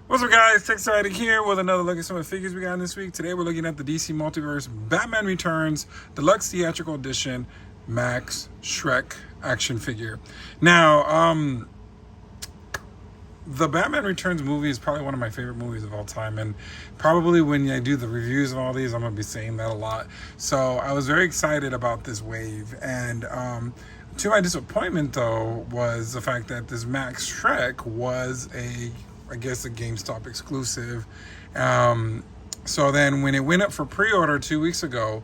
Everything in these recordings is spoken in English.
What's up, guys? Textidic here with another look at some of the figures we got in this week. Today we're looking at the DC Multiverse Batman Returns Deluxe Theatrical Edition Max Shreck action figure. Now, the Batman Returns movie is probably one of my favorite movies of all time, and probably when I do the reviews of all these, I'm going to be saying that a lot. So I was very excited about this wave, and to my disappointment, though, was the fact that this Max Shreck was I guess a GameStop exclusive. So then when it went up for pre-order 2 weeks ago,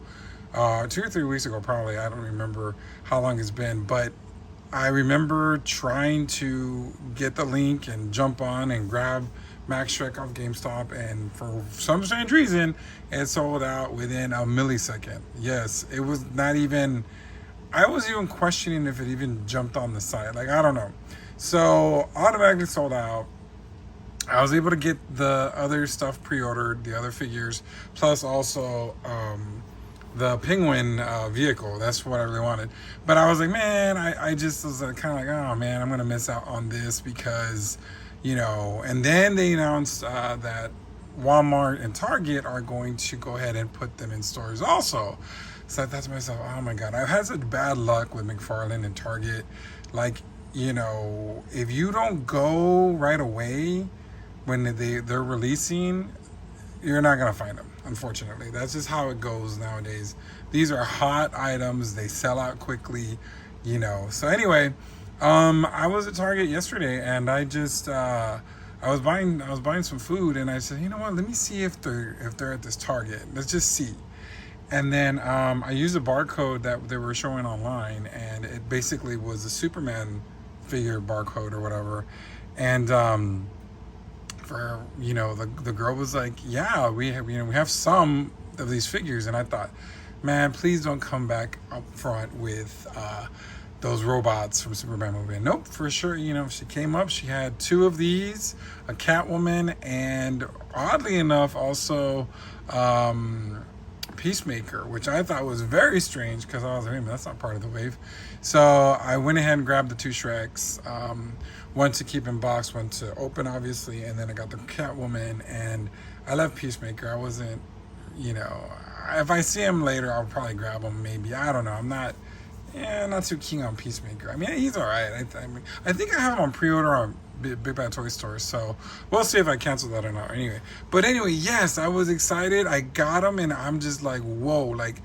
2 or 3 weeks ago probably, I don't remember how long it's been, but I remember trying to get the link and jump on and grab Max Shreck off GameStop, and for some strange reason, it sold out within a millisecond. Yes, it was not even, I was even questioning if it even jumped on the site. Like, I don't know. So automatically sold out. I was able to get the other stuff pre-ordered, the other figures, plus also the Penguin vehicle. That's what I really wanted. But I was like, man, I just was kind of like, oh man, I'm going to miss out on this because, you know, and then they announced that Walmart and Target are going to go ahead and put them in stores also. So I thought to myself, oh my God, I've had such bad luck with McFarlane and Target. Like, you know, if you don't go right away when they're releasing, you're not going to find them, unfortunately. That's just how it goes nowadays. These are hot items. They sell out quickly, you know. So anyway, I was at Target yesterday, and I just I was buying some food, and I said, you know what, let me see if they're at this Target. Let's just see. And then I used a barcode that they were showing online, and it basically was a Superman figure barcode or whatever. And for, you know, the girl was like, yeah, we have some of these figures. And I thought, man, please don't come back up front with those robots from Superman movie. And nope, for sure, you know, she came up, she had 2 of these, a Catwoman, and oddly enough also Peacemaker, which I thought was very strange because I was like, that's not part of the wave. So I went ahead and grabbed the 2 Shrecks, one to keep in box, one to open, obviously, and then I got the Catwoman, and I love Peacemaker. I wasn't, you know, if I see him later, I'll probably grab him, maybe. I don't know. I'm not too keen on Peacemaker. I mean, he's all right. I think I have him on pre-order on Big Bad Toy Store, so we'll see if I cancel that or not. But anyway, yes, I was excited. I got him, and I'm just like, whoa, like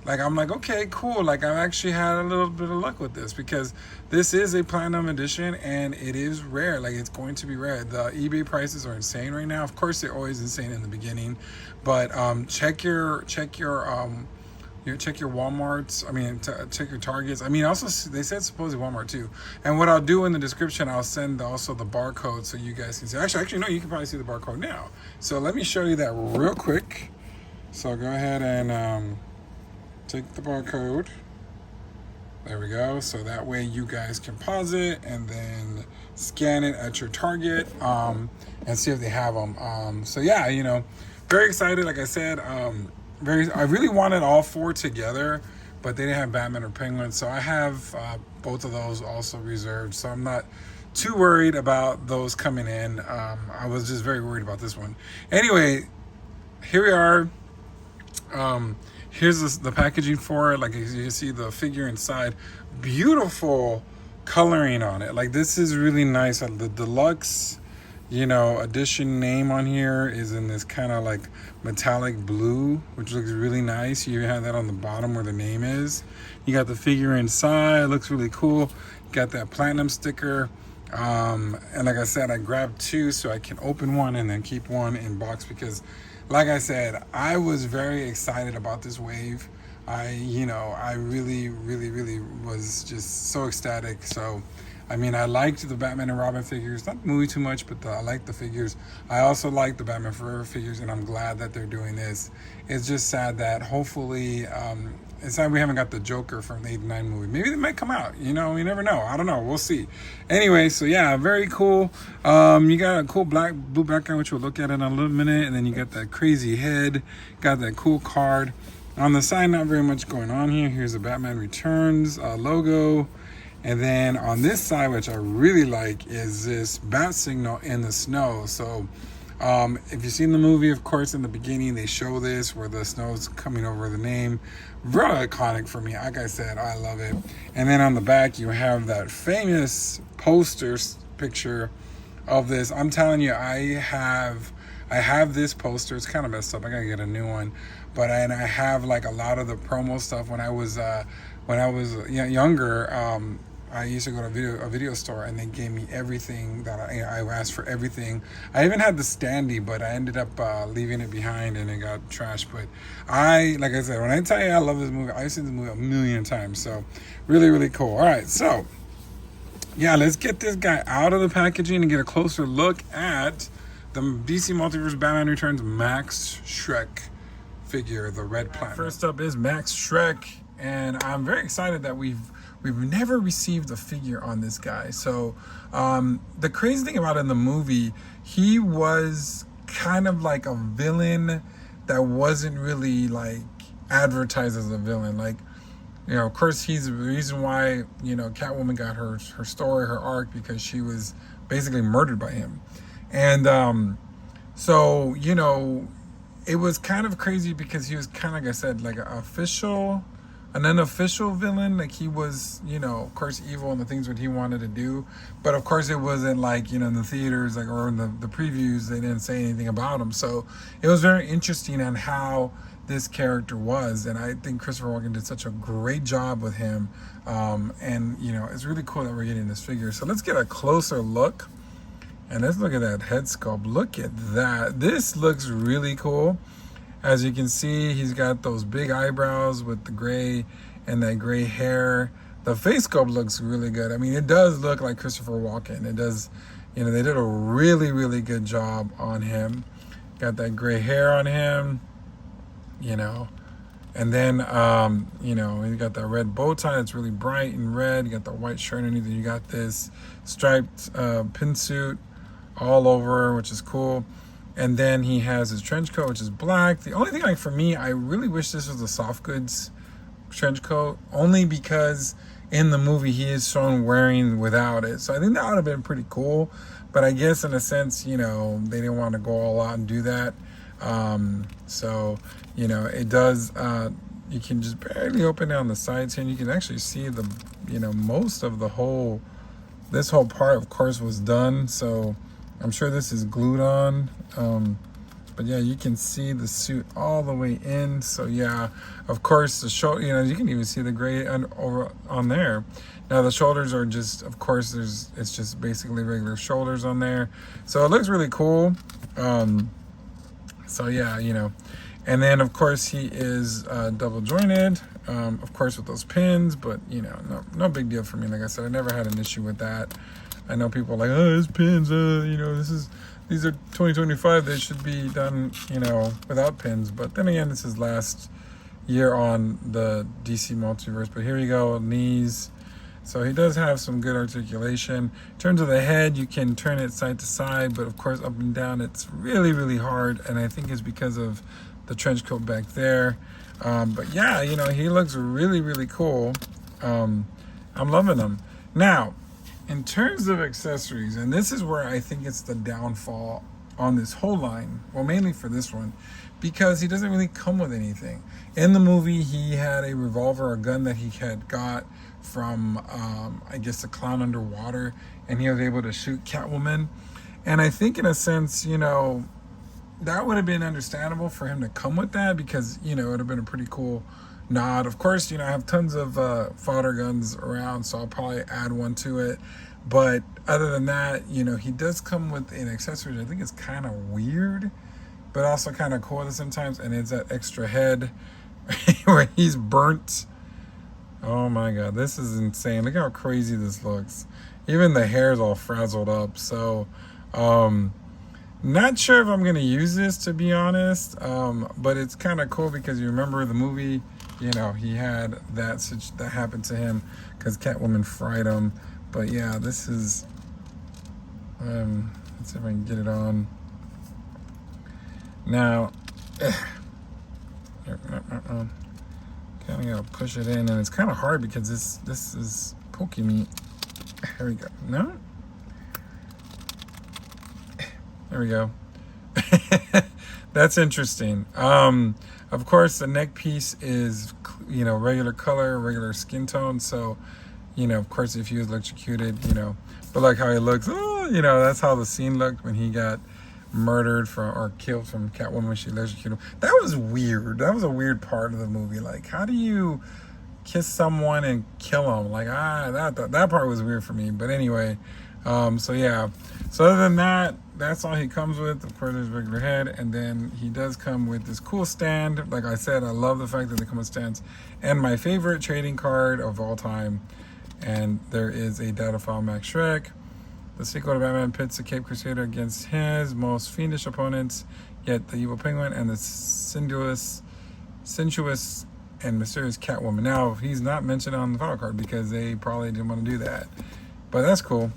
I'm like, okay, cool. Like, I've actually had a little bit of luck with this because this is a platinum edition and it is rare. Like, it's going to be rare. The eBay prices are insane right now. Of course, they're always insane in the beginning, but check your Walmarts. I mean, check your Targets. I mean, also they said supposedly Walmart too. And what I'll do in the description, I'll send also the barcode so you guys can see. Actually, no, you can probably see the barcode now. So let me show you that real quick. So go ahead and take the barcode. There we go. So that way you guys can pause it and then scan it at your Target and see if they have them. So yeah, you know, very excited. Like I said, I really wanted all 4 together, but they didn't have Batman or Penguin, so I have both of those also reserved. So I'm not too worried about those coming in. I was just very worried about this one. Anyway, here we are. Here's the packaging for it. Like, as you can see, the figure inside, beautiful coloring on it. Like, this is really nice. The deluxe, you know, edition name on here is in this kind of like metallic blue, which looks really nice. You have that on the bottom where the name is. You got the figure inside. It looks really cool. You got that platinum sticker. And like I said, I grabbed 2 so I can open one and then keep one in box because, like I said, I was very excited about this wave. I really was just so ecstatic. So, I mean, I liked the Batman and Robin figures, not the movie too much, but I liked the figures. I also liked the Batman Forever figures, and I'm glad that they're doing this. It's just sad that hopefully, it's sad we haven't got the Joker from the 89 movie. Maybe they might come out, you know, you never know. I don't know, we'll see. Anyway, so yeah, very cool. You got a cool blue background, which we'll look at in a little minute, and then you got that crazy head, got that cool card. On the side, not very much going on here. Here's the Batman Returns logo. And then on this side, which I really like, is this bat signal in the snow. So if you've seen the movie, of course, in the beginning, they show this where the snow's coming over the name. Very iconic for me. Like I said, I love it. And then on the back, you have that famous poster picture of this. I'm telling you, I have this poster. It's kind of messed up. I gotta get a new one. But I have like a lot of the promo stuff when I was younger. I used to go to a video store, and they gave me everything that I asked for everything. I even had the standee, but I ended up leaving it behind, and it got trashed. But like I said, when I tell you I love this movie, I've seen this movie a million times. So really, really cool. All right, so yeah, let's get this guy out of the packaging and get a closer look at the DC Multiverse Batman Returns Max Shreck figure, the red planet. First up is Max Shreck, and I'm very excited that we've never received a figure on this guy. So the crazy thing about it in the movie, he was kind of like a villain that wasn't really like advertised as a villain. Like, you know, of course, he's the reason why, you know, Catwoman got her story, her arc, because she was basically murdered by him. And so, you know, it was kind of crazy because he was kind of, like I said, like an unofficial villain. Like, he was, you know, of course, evil and the things that he wanted to do. But of course, it wasn't like, you know, in the theaters, like, or in the previews, they didn't say anything about him. So it was very interesting on how this character was. And I think Christopher Walken did such a great job with him. And, you know, it's really cool that we're getting this figure. So let's get a closer look. And let's look at that head sculpt. Look at that. This looks really cool. As you can see, he's got those big eyebrows with the gray and that gray hair. The face sculpt looks really good. I mean, it does look like Christopher Walken. It does, you know, they did a really, really good job on him. Got that gray hair on him, you know. And then, you know, you got that red bow tie. It's really bright and red. You got the white shirt underneath. You got this striped pin suit all over, which is cool. And then he has his trench coat, which is black. The only thing, like, for me, I really wish this was a soft goods trench coat, only because in the movie he is shown wearing without it. So I think that would have been pretty cool. But I guess in a sense, you know, they didn't want to go all out and do that. So, you know, it does, you can just barely open it on the sides here, and you can actually see the, you know, most of this whole part, of course, was done. So I'm sure this is glued on, but yeah, you can see the suit all the way in. So yeah, of course, the shoulder, you know, you can even see the gray over on there. Now the shoulders are just, of course, it's just basically regular shoulders on there. So it looks really cool. So yeah, you know, and then of course he is double jointed, of course, with those pins, but you know, no big deal for me. Like I said, I never had an issue with that. I know people are like, oh, it's pins, you know, these are 2025, they should be done, you know, without pins. But then again, this is last year on the DC Multiverse. But here you go, knees. So he does have some good articulation. In terms of the head, you can turn it side to side, but of course up and down, it's really, really hard. And I think it's because of the trench coat back there. But yeah, you know, he looks really, really cool. I'm loving him. Now, in terms of accessories, and this is where I think it's the downfall on this whole line, well, mainly for this one, because he doesn't really come with anything. In the movie, he had a revolver, a gun that he had got from, I guess, the clown underwater, and he was able to shoot Catwoman. And I think in a sense, you know, that would have been understandable for him to come with that, because, you know, it would have been a pretty cool nod. Of course, you know, I have tons of fodder guns around, so I'll probably add one to it. But other than that, you know, he does come with an accessory that I think is kind of weird, but also kind of cool at the same time. And it's that extra head where he's burnt. Oh my God, this is insane. Look how crazy this looks. Even the hair is all frazzled up. So, not sure if I'm going to use this, to be honest. But it's kind of cool because you remember the movie, you know, he had that happened to him because Catwoman fried him. But yeah, this is, let's see if I can get it on. Now, kind of gotta push it in, and it's kind of hard because this is poking me. There we go. No? There we go. That's interesting. Of course, the neck piece is, you know, regular color, regular skin tone. So, you know, of course, if he was electrocuted, you know, but like how he looks, oh, you know, that's how the scene looked when he got murdered from or killed from Catwoman when she electrocuted him. That was weird. That was a weird part of the movie. Like, how do you kiss someone and kill them? Like, that part was weird for me. But anyway, so yeah. So other than that, that's all he comes with. Of course, there's regular head, and then he does come with this cool stand. Like I said, I love the fact that they come with stands. And my favorite trading card of all time, and there is a data file Max Shreck. The sequel to Batman pits the Cape Crusader against his most fiendish opponents, yet the evil Penguin and the sensuous and mysterious Catwoman. Now, he's not mentioned on the file card because they probably didn't want to do that. But that's cool.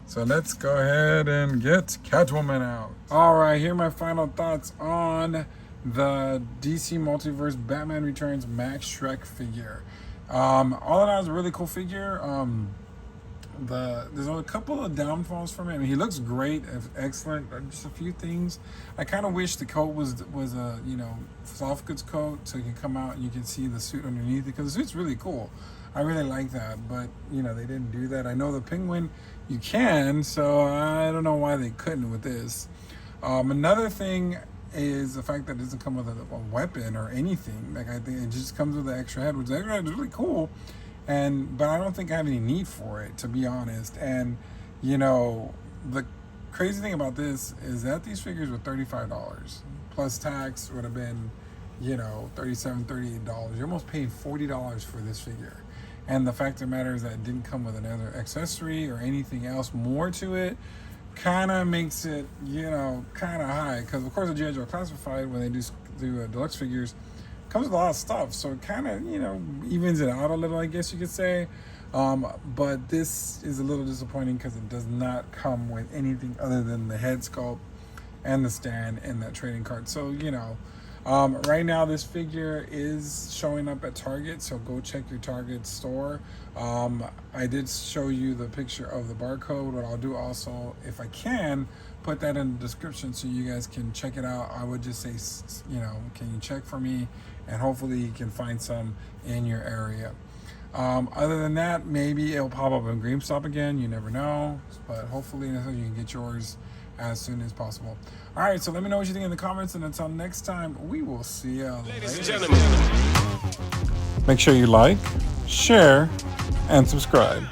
So let's go ahead and get Catwoman out. All right, here are my final thoughts on the DC Multiverse Batman Returns Max Shreck figure. All in all, it's a really cool figure. There's a couple of downfalls from it. I mean, he looks great, excellent. Just a few things. I kind of wish the coat was a, you know, soft goods coat, so you can come out and you can see the suit underneath it, because the suit's really cool. I really like that, but you know, they didn't do that. I know the Penguin you can, so I don't know why they couldn't with this. Another thing is the fact that it doesn't come with a weapon or anything. Like, I think it just comes with the extra head, which the extra head is really cool. But I don't think I have any need for it, to be honest. And, you know, the crazy thing about this is that these figures were $35. Plus tax would have been, you know, $37, $38. You're almost paying $40 for this figure. And the fact of the matter is that it didn't come with another accessory or anything else more to it, kind of makes it, you know, kind of high. Because, of course, the G.I. Joe Classified, when they do deluxe figures, comes with a lot of stuff, so it kind of, you know, evens it out a little, I guess you could say. But this is a little disappointing because it does not come with anything other than the head sculpt and the stand and that trading card. So, you know, right now this figure is showing up at Target, so go check your Target store. I did show you the picture of the barcode. What I'll do also, if I can, put that in the description so you guys can check it out. I would just say, you know, can you check for me, and hopefully you can find some in your area. Other than that, maybe it'll pop up in GameStop again, you never know, but hopefully you can get yours as soon as possible. All right, so let me know what you think in the comments, and until next time, we will see you later. Ladies and gentlemen, make sure you like, share, and subscribe.